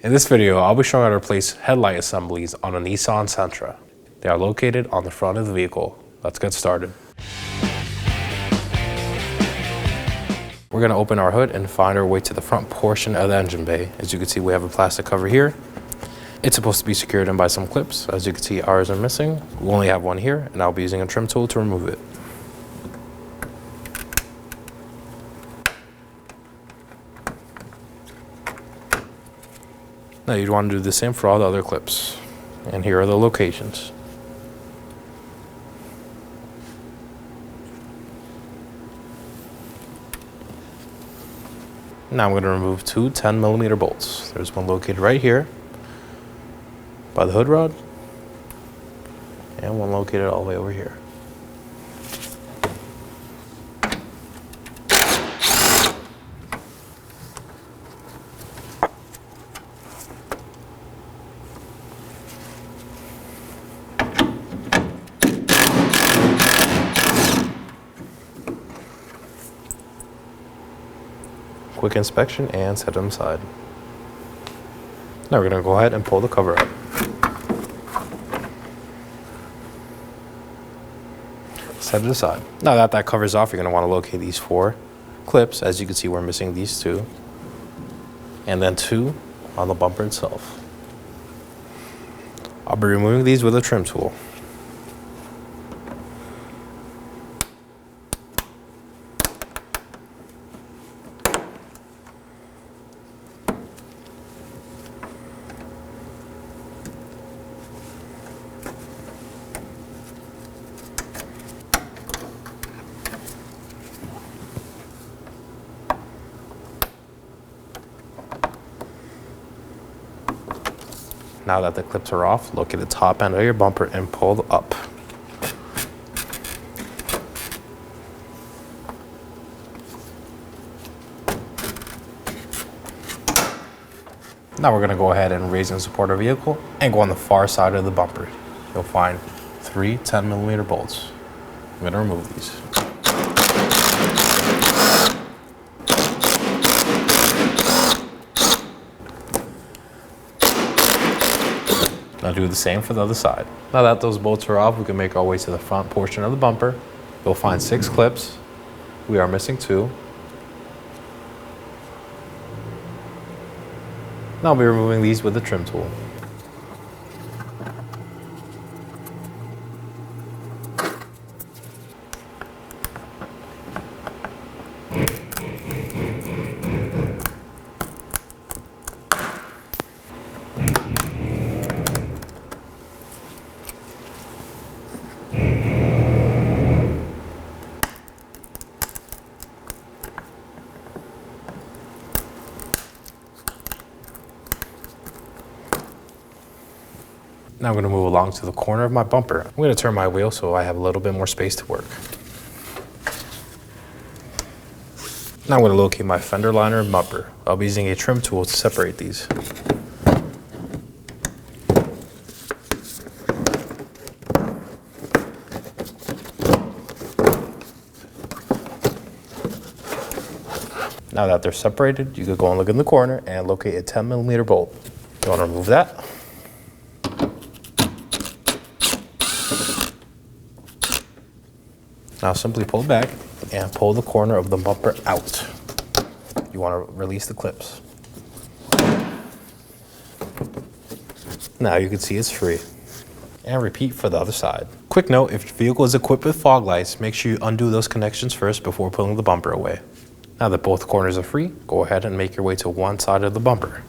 In this video, I'll be showing how to replace headlight assemblies on a Nissan Sentra. They are located on the front of the vehicle. Let's get started. We're going to open our hood and find our way to the front portion of the engine bay. As you can see, we have a plastic cover here. It's supposed to be secured in by some clips. As you can see, ours are missing. We only have one here, and I'll be using a trim tool to remove it. Now you'd want to do the same for all the other clips. And here are the locations. Now I'm going to remove two 10mm bolts. There's one located right here by the hood rod, and one located all the way over here. Quick inspection and set them aside. Now we're going to go ahead and pull the cover up. Set it aside. Now that that cover's off, you're going to want to locate these four clips. As you can see, we're missing these two, and then two on the bumper itself. I'll be removing these with a trim tool. Now that the clips are off, locate the top end of your bumper and pull up. Now we're going to go ahead and raise and support our vehicle and go on the far side of the bumper. You'll find three 10mm bolts. I'm going to remove these. Now do the same for the other side. Now that those bolts are off, we can make our way to the front portion of the bumper. You'll find 6 clips. We are missing 2. Now I'll be removing these with the trim tool. Now I'm going to move along to the corner of my bumper. I'm going to turn my wheel so I have a little bit more space to work. Now I'm going to locate my fender liner and bumper. I'll be using a trim tool to separate these. Now that they're separated, you can go and look in the corner and locate a 10mm bolt. You want to remove that. Now simply pull back and pull the corner of the bumper out. You want to release the clips. Now you can see it's free. And repeat for the other side. Quick note, if your vehicle is equipped with fog lights, make sure you undo those connections first before pulling the bumper away. Now that both corners are free, go ahead and make your way to one side of the bumper.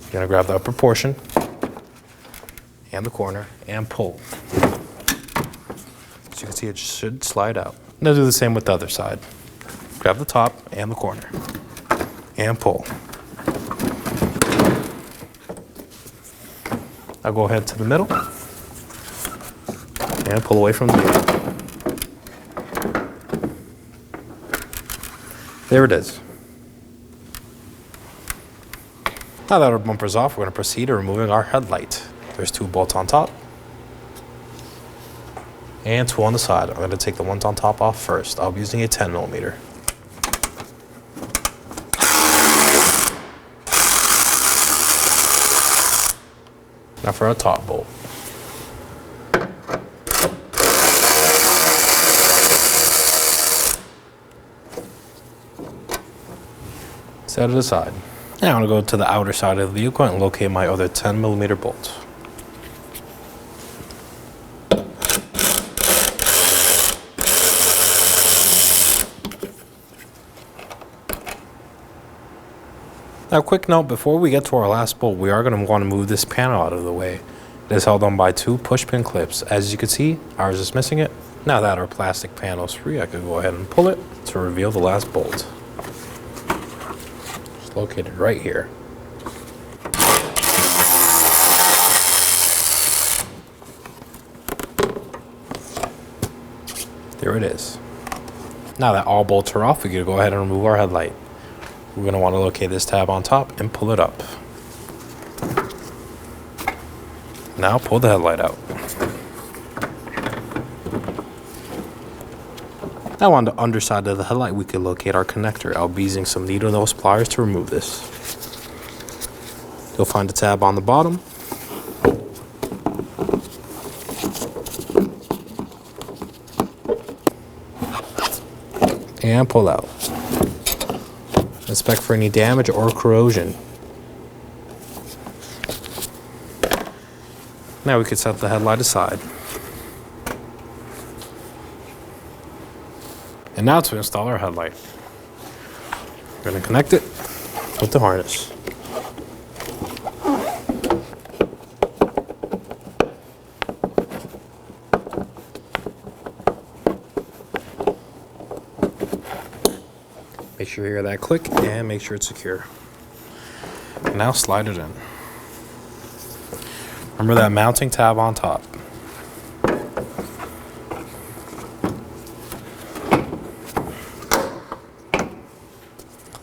You're going to grab the upper portion and the corner and pull. As you can see, it should slide out. Now do the same with the other side. Grab the top and the corner and pull. Now go ahead to the middle and pull away from the vehicle. There it is. Now that our bumper's off, we're going to proceed to removing our headlight. There's 2 bolts on top and 2 on the side. I'm going to take the ones on top off first. I'll be using a 10mm. Now for our top bolt. Set it aside. Now I'm going to go to the outer side of the vehicle and locate my other 10mm bolt. Now, quick note, before we get to our last bolt, we are going to want to move this panel out of the way. It is held on by 2 push pin clips. As you can see, ours is missing it. Now that our plastic panel is free, I could go ahead and pull it to reveal the last bolt. It's located right here. There it is. Now that all bolts are off, we can go ahead and remove our headlight. We're going to want to locate this tab on top and pull it up. Now pull the headlight out. Now on the underside of the headlight, we can locate our connector. I'll be using some needle nose pliers to remove this. You'll find the tab on the bottom. And pull out. Inspect for any damage or corrosion. Now we can set the headlight aside. And now to install our headlight. We're going to connect it with the harness. Make sure you hear that click and make sure it's secure. And now slide it in. Remember that mounting tab on top.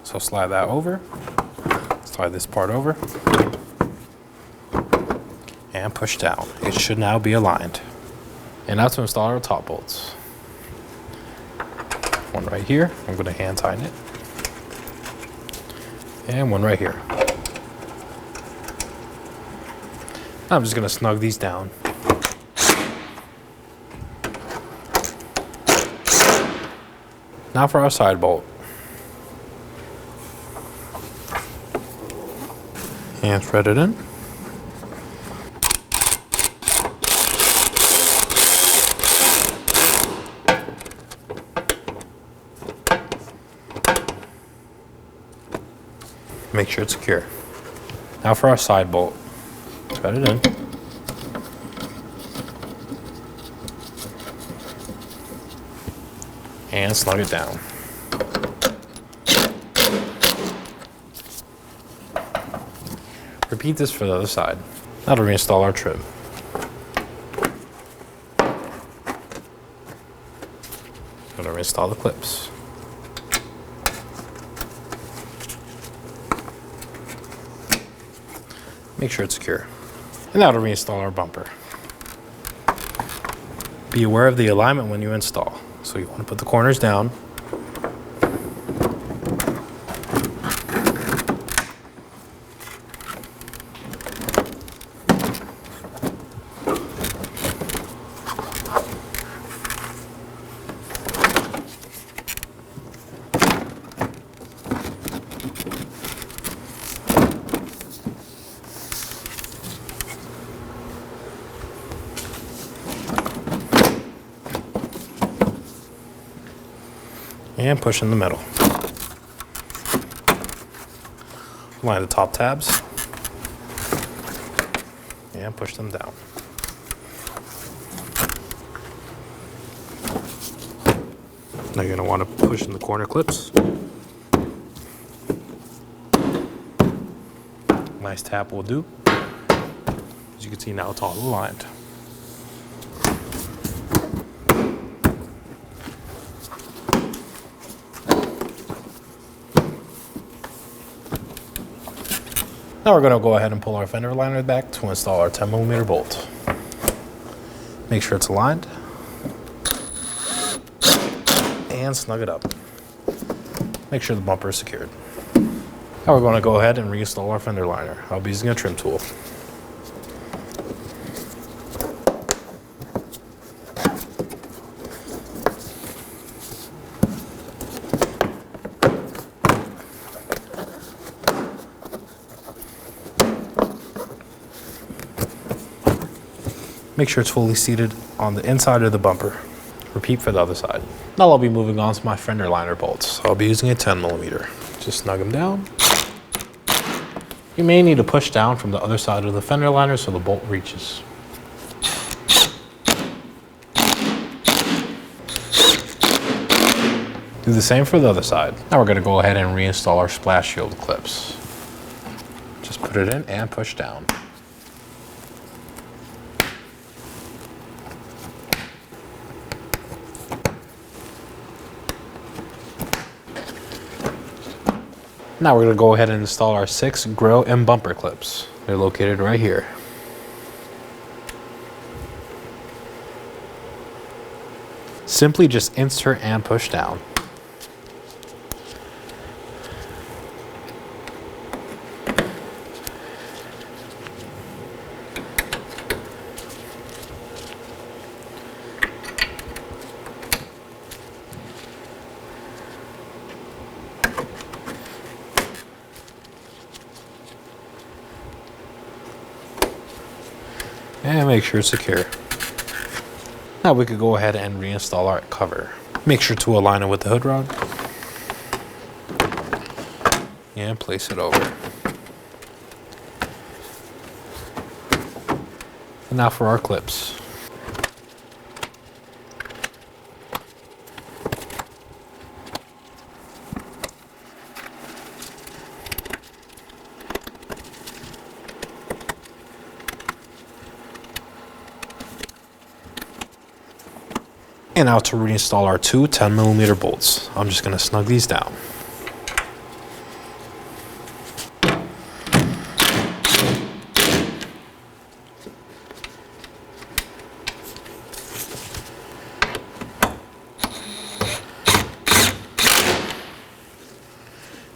So slide that over, slide this part over, and push down. It should now be aligned. And now to install our top bolts. One right here, I'm going to hand tighten it. And one right here. I'm just going to snug these down. Now for our side bolt. And thread it in. Make sure it's secure. Now for our side bolt. Thread it in. And snug it down. Repeat this for the other side. Now to reinstall our trim. I'm going to reinstall the clips. Make sure it's secure. And now to reinstall our bumper. Be aware of the alignment when you install. So you want to put the corners down. And push in the middle. Line the top tabs and push them down. Now you're going to want to push in the corner clips. Nice tap will do. As you can see now, it's all aligned. Now we're going to go ahead and pull our fender liner back to install our 10mm bolt. Make sure it's aligned and snug it up. Make sure the bumper is secured. Now we're going to go ahead and reinstall our fender liner. I'll be using a trim tool. Make sure it's fully seated on the inside of the bumper. Repeat for the other side. Now I'll be moving on to my fender liner bolts. I'll be using a 10mm. Just snug them down. You may need to push down from the other side of the fender liner so the bolt reaches. Do the same for the other side. Now we're going to go ahead and reinstall our splash shield clips. Just put it in and push down. Now we're going to go ahead and install our 6 grill and bumper clips. They're located right here. Simply just insert and push down. And make sure it's secure. Now we could go ahead and reinstall our cover. Make sure to align it with the hood rod. And place it over. And now for our clips. And now to reinstall our 2 10mm bolts. I'm just going to snug these down.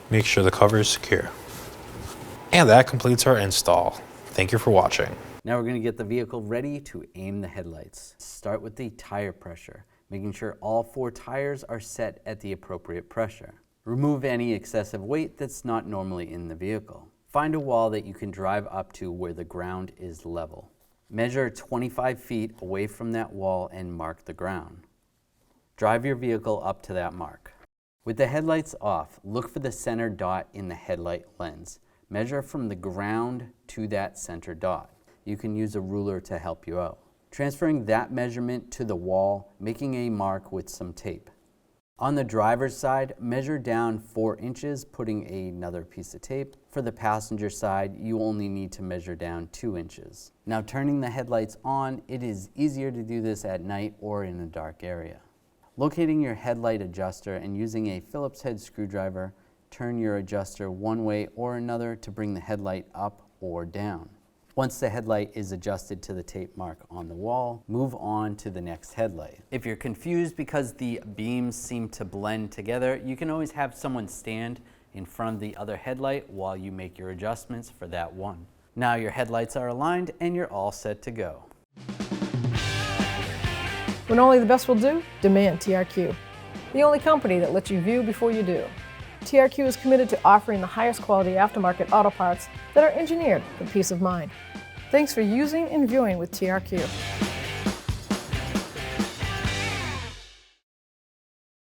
Make sure the cover is secure. And that completes our install. Thank you for watching. Now we're going to get the vehicle ready to aim the headlights. Start with the tire pressure, making sure all 4 tires are set at the appropriate pressure. Remove any excessive weight that's not normally in the vehicle. Find a wall that you can drive up to where the ground is level. Measure 25 feet away from that wall and mark the ground. Drive your vehicle up to that mark. With the headlights off, look for the center dot in the headlight lens. Measure from the ground to that center dot. You can use a ruler to help you out. Transferring that measurement to the wall, making a mark with some tape. On the driver's side, measure down 4 inches, putting another piece of tape. For the passenger side, you only need to measure down 2 inches. Now turning the headlights on, it is easier to do this at night or in a dark area. Locating your headlight adjuster and using a Phillips head screwdriver, turn your adjuster one way or another to bring the headlight up or down. Once the headlight is adjusted to the tape mark on the wall, move on to the next headlight. If you're confused because the beams seem to blend together, you can always have someone stand in front of the other headlight while you make your adjustments for that one. Now your headlights are aligned and you're all set to go. When only the best will do, demand TRQ. The only company that lets you view before you do. TRQ is committed to offering the highest quality aftermarket auto parts that are engineered for peace of mind. Thanks for using and viewing with TRQ.